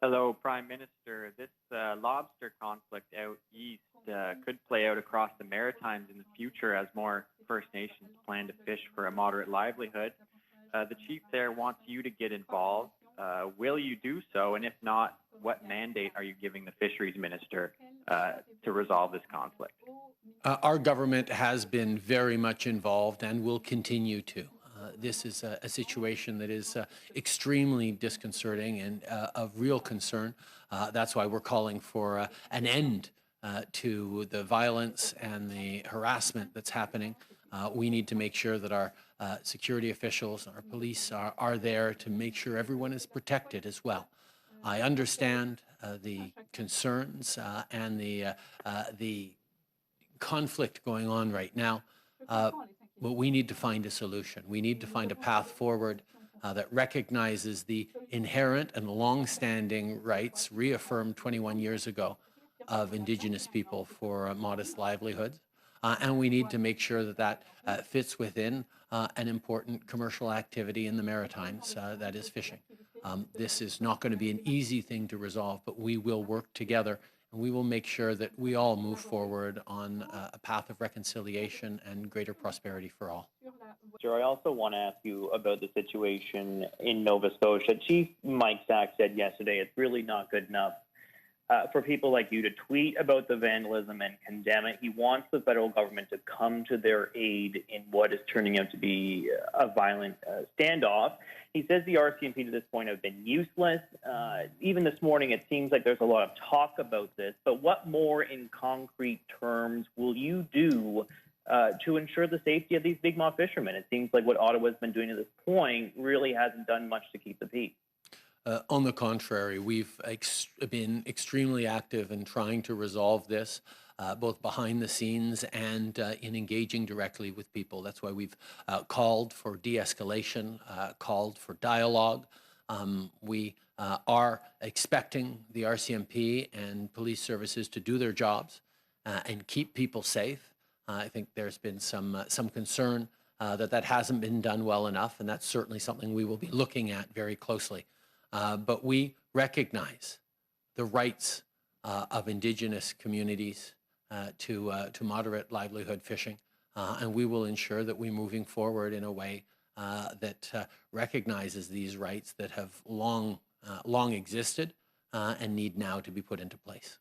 Hello, Prime Minister. This lobster conflict out east could play out across the Maritimes in the future as more First Nations plan to fish for a moderate livelihood. The chief there wants you to get involved. Will you do so? And if not, what mandate are you giving the fisheries minister to resolve this conflict? Our government has been very much involved and will continue to. This is a situation that is extremely disconcerting and of real concern. That's why we're calling for an end to the violence and the harassment that's happening. We need to make sure that our security officials, our police are there to make sure everyone is protected as well. I understand the concerns and the conflict going on right now, but we need to find a solution. We need to find a path forward that recognizes the inherent and long-standing rights reaffirmed 21 years ago of Indigenous people for modest livelihoods. And we need to make sure that that fits within an important commercial activity in the Maritimes, that is fishing. This is not going to be an easy thing to resolve, but we will work together and we will make sure that we all move forward on a path of reconciliation and greater prosperity for all. Sure. I also want to ask you about the situation in Nova Scotia. Chief Mike Sack said yesterday it's really not good enough for people like you to tweet about the vandalism and condemn it. He wants the federal government to come to their aid in what is turning out to be a violent standoff. He says the RCMP to this point have been useless. Even this morning, it seems like there's a lot of talk about this. But what more in concrete terms will you do to ensure the safety of these big mouth fishermen? It seems like what Ottawa's been doing to this point really hasn't done much to keep the peace. On the contrary, we've been extremely active in trying to resolve this, both behind the scenes and in engaging directly with people. That's why we've called for de-escalation, called for dialogue. We are expecting the RCMP and police services to do their jobs and keep people safe. I think there's been some concern that hasn't been done well enough, and that's certainly something we will be looking at very closely. But we recognize the rights of Indigenous communities to moderate livelihood fishing, and we will ensure that we're moving forward in a way that recognizes these rights that have long existed and need now to be put into place.